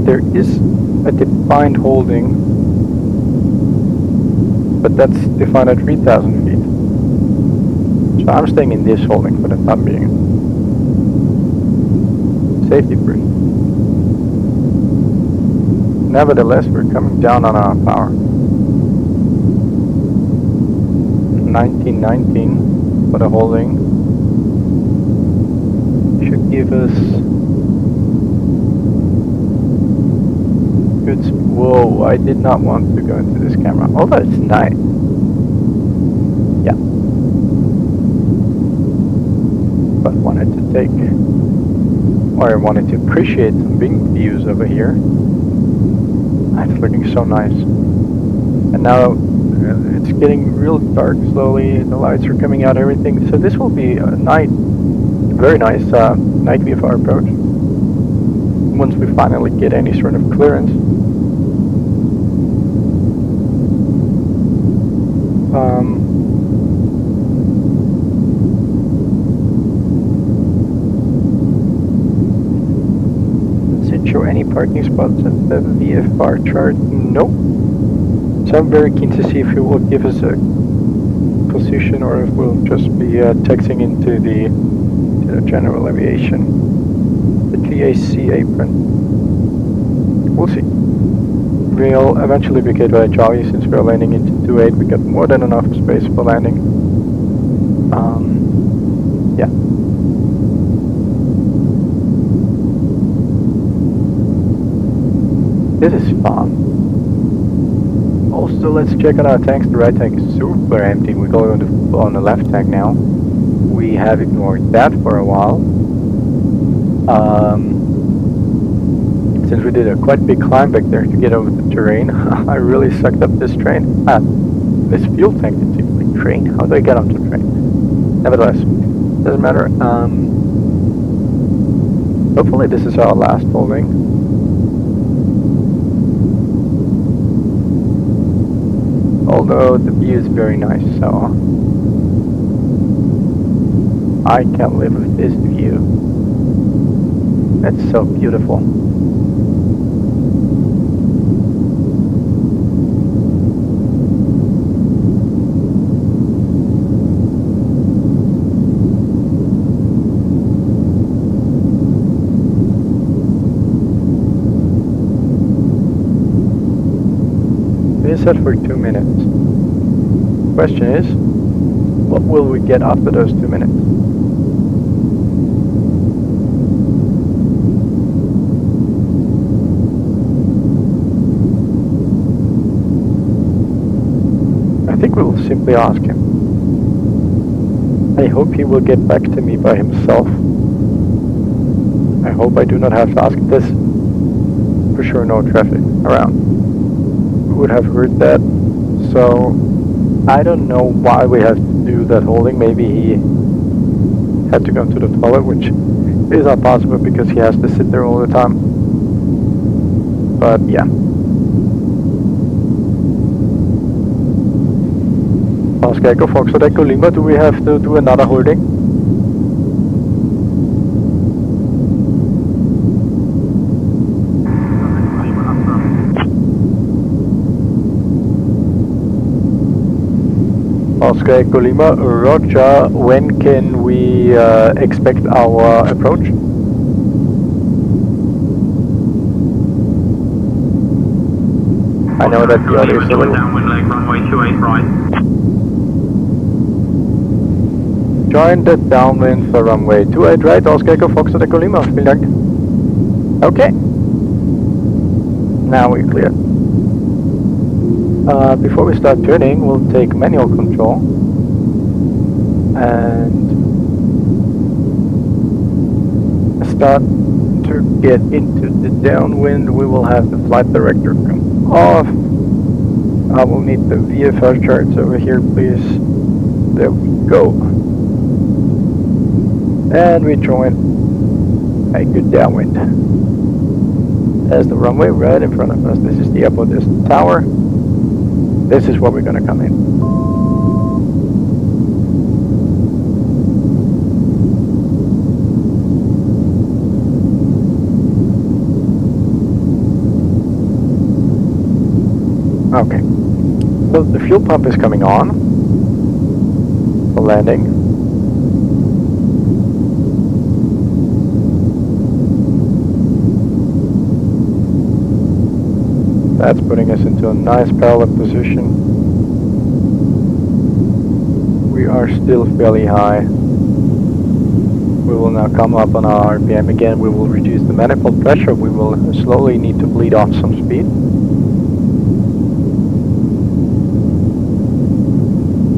There is a defined holding, but that's defined at 3,000 feet. So I'm staying in this holding for the time being. Safety first. Nevertheless, we're coming down on our power. 1919 for the holding. Should give us good. Whoa, I did not want to go into this camera. Although it's nice. Yeah. But wanted to take, or I wanted to appreciate some big views over here. It's looking so nice. And now it's getting real dark slowly. The lights are coming out, everything. So this will be a night, very nice night view of our approach. Once we finally get any sort of clearance. Does it show any parking spots at the VFR chart? Nope. So I'm very keen to see if it will give us a position or if we'll just be texting into the general aviation, the GAC apron. We'll see. We'll eventually vacate by Charlie since we're landing into 28. We got more than enough space for landing. Yeah. This is fun. Also, let's check on our tanks. The right tank is super empty. We're going on the left tank now. We have ignored that for a while. Since we did a quite big climb back there to get over the terrain, I really sucked up this train. This fuel tank, it seems like train. How do I get onto the train? Nevertheless, doesn't matter. Hopefully this is our last holding. Although the view is very nice, so I can live with this view. It's so beautiful. We set for 2 minutes. Question is, what will we get after those 2 minutes? I think we will simply ask him. I hope he will get back to me by himself. I hope I do not have to ask this. For sure no traffic around. We would have heard that, so I don't know why we have to do that holding. Maybe he had to go to the toilet, which is not possible because he has to sit there all the time. But yeah. Oscar Echo Foxtrot Echo Lima, do we have to do another holding? Oscar Echo Lima, Roger, when can we expect our approach? I know that the audio is a little... Downwind leg, runway 28 right. Join the downwind for runway 28 right, Oscar Echo Foxtrot Echo Lima, vielen Dank. Okay. Now we're clear. Before we start turning, we'll take manual control and start to get into the downwind. We will have the flight director come off. I will need the VFR charts over here, please. There we go. And we join a good downwind. There's the runway right in front of us. This is the airport, this is the tower. This is where we're gonna come in. Okay. So the fuel pump is coming on for landing. That's putting us into a nice parallel position. We are still fairly high. We will now come up on our RPM again. We will reduce the manifold pressure. We will slowly need to bleed off some speed.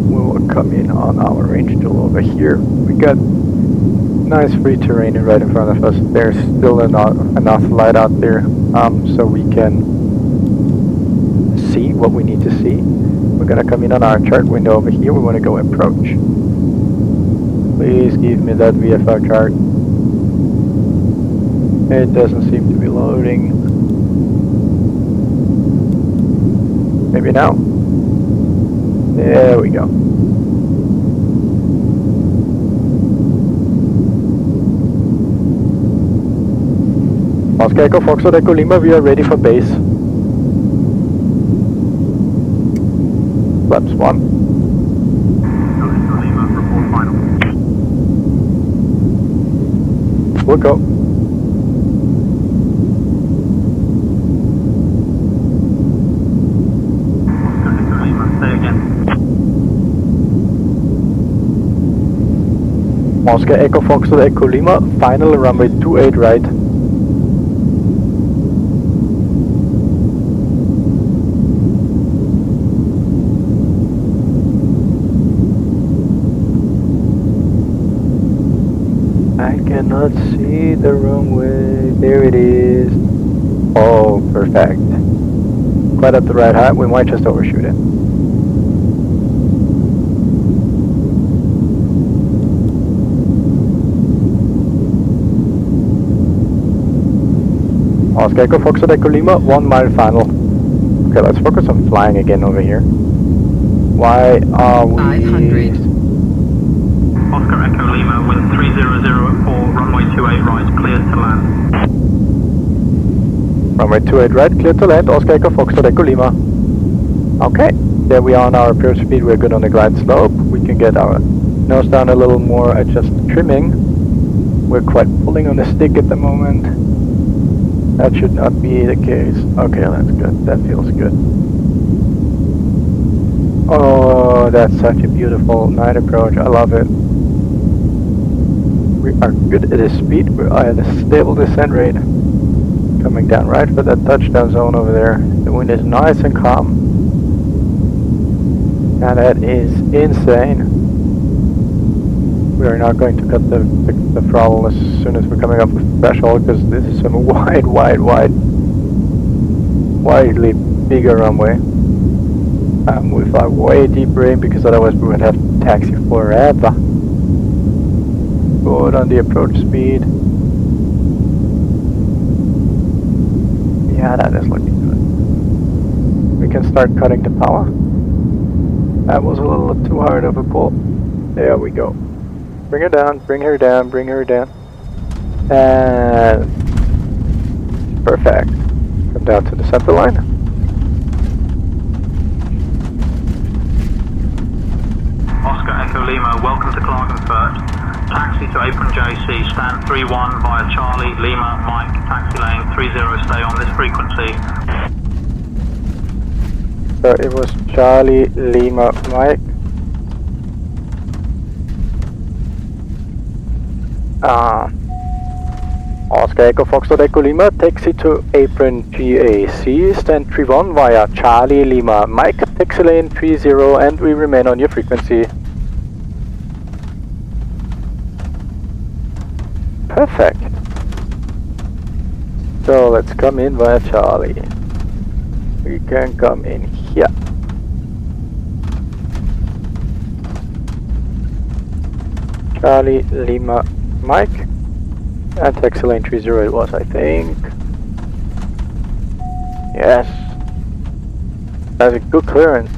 We will come in on our range tool over here. We got nice free terrain right in front of us. There's still enough light out there, so we can see what we need to see. We're gonna come in on our chart window over here. We want to go approach. Please give me that VFR chart. It doesn't seem to be loading. Maybe now. There we go. Oscar Echo Foxtrot Echo Lima, we are ready for base. Flaps 1. We'll go. Say again. Oscar Echo Foxtrot Echo Lima, final runway 28 right. I I cannot see the runway. There it is. Oh, perfect. Quite at the right height. We might just overshoot it. Oscar Echo Foxtrot Echo Lima, 1 mile final. Okay, let's focus on flying again over here. Why are we... 500. Oscar Echo Lima, wind 300 at 4, runway 28 right, cleared to land. Runway 28 right, clear to land, Oscar Echo Foxtrot Echo Lima. Okay, there we are on our approach speed, we're good on the glide slope. We can get our nose down a little more, adjust the trimming. We're quite pulling on the stick at the moment. That should not be the case. Okay, that's good, that feels good. Oh, that's such a beautiful night approach, I love it. We are good at the speed, we are at a stable descent rate. Coming down right for that touchdown zone over there. The wind is nice and calm. And that is insane. We are not going to cut the throttle as soon as we're coming up with the threshold, because this is a widely bigger runway. We fly way deeper in, because otherwise we would have to taxi forever. Good on the approach speed. Yeah, that is looking good. We can start cutting the power. That was a little too hard of a pull. There we go. Bring her down, bring her down, bring her down. And perfect. Come down to the center line. Oscar Echo Lima, welcome to Klagenfurt. Taxi to apron JC, stand 31 via Charlie, Lima, Mike, taxi lane 30, stay on this frequency. So it was Charlie, Lima, Mike. Oscar Echo Foxtrot Echo Lima, taxi to apron GAC, stand 31 via Charlie, Lima, Mike, taxi lane 30, and we remain on your frequency. Perfect. So let's come in via Charlie. We can come in here. Charlie, Lima, Mike. And taxi lane 30 it was, I think. Yes. That's a good clearance.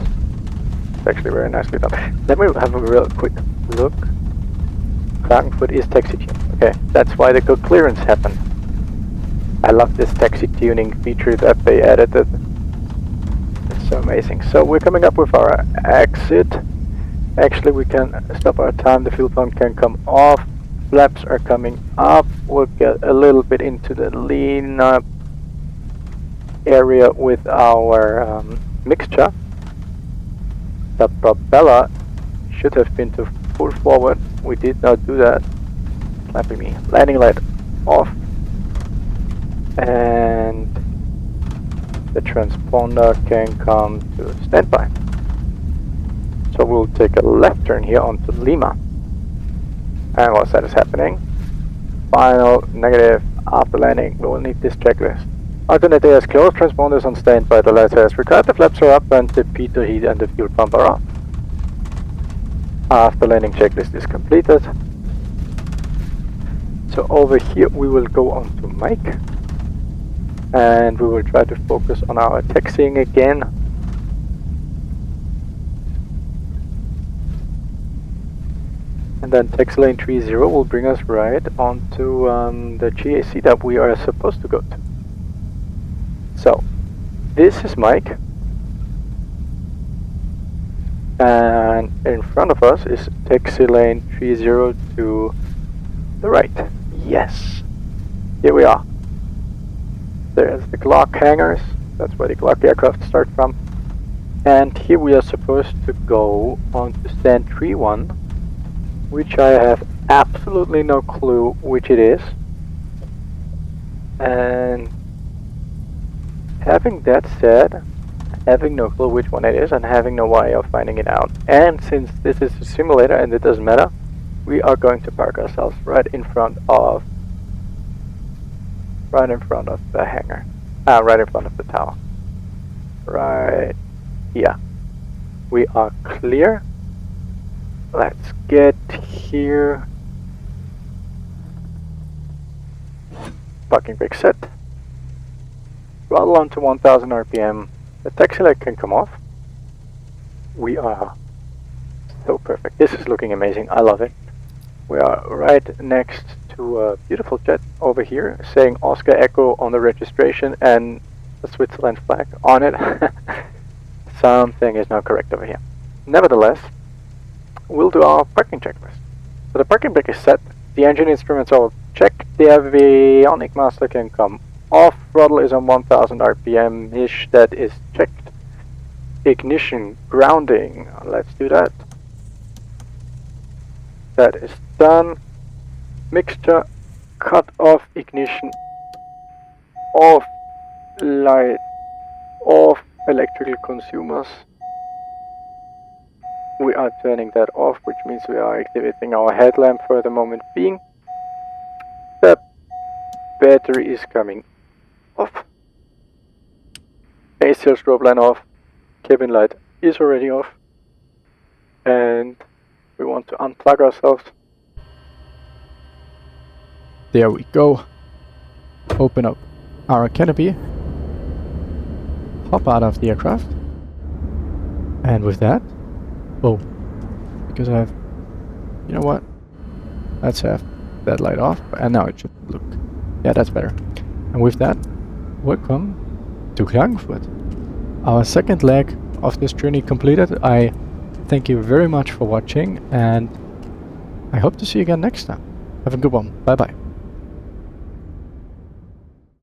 It's actually very nicely done. Let me have a real quick look. Klagenfurt is taxi tuned. Okay, that's why the good clearance happened. I love this taxi tuning feature that they added. It's so amazing. So we're coming up with our exit. Actually, we can stop our time. The fuel pump can come off. Flaps are coming up. We'll get a little bit into the lean up area with our mixture. The propeller should have been to full forward. We did not do that. Slapping me. Landing light off. And the transponder can come to standby. So we'll take a left turn here onto Lima. And whilst that is happening, final negative after landing, we will need this checklist. Alternate is closed, transponders on standby, the lights as required, the flaps are up, and the pitot heat and the fuel pump are off. After landing checklist is completed. So over here we will go on to Mike. And we will try to focus on our taxiing again. And then taxi lane 30 will bring us right onto the GAC that we are supposed to go to. So, this is Mike. And in front of us is taxi lane 30 to the right. Yes! Here we are. There's the Glock hangars. That's where the Glock aircraft start from. And here we are supposed to go on to stand 31. Which I have absolutely no clue which it is. And having that said, having no clue which one it is and having no way of finding it out. And since this is a simulator and it doesn't matter, we are going to park ourselves right in front of the hangar. Right in front of the tower. Right here. We are clear. Let's get here. Parking brake set. Throttle on to 1000 RPM. The taxi light can come off. We are so perfect. This is looking amazing. I love it. We are right next to a beautiful jet over here saying Oscar Echo on the registration and the Switzerland flag on it. Something is not correct over here. Nevertheless, we'll do our parking checklist. So the parking brake is set. The engine instruments are checked. The avionic master can come off. Throttle is on 1000 RPM-ish. That is checked. Ignition grounding. Let's do that. That is done. Mixture, cut off, ignition, off, light, off, electrical consumers. We are turning that off, which means we are activating our headlamp for the moment being. The battery is coming off. ACL strobe line off. Cabin light is already off. And we want to unplug ourselves. There we go. Open up our canopy. Hop out of the aircraft. And with that, oh, because I have, you know what? Let's have that light off, and now it should look, yeah, that's better. And with that, welcome to Klagenfurt. Our second leg of this journey completed. I thank you very much for watching, and I hope to see you again next time. Have a good one. Bye bye.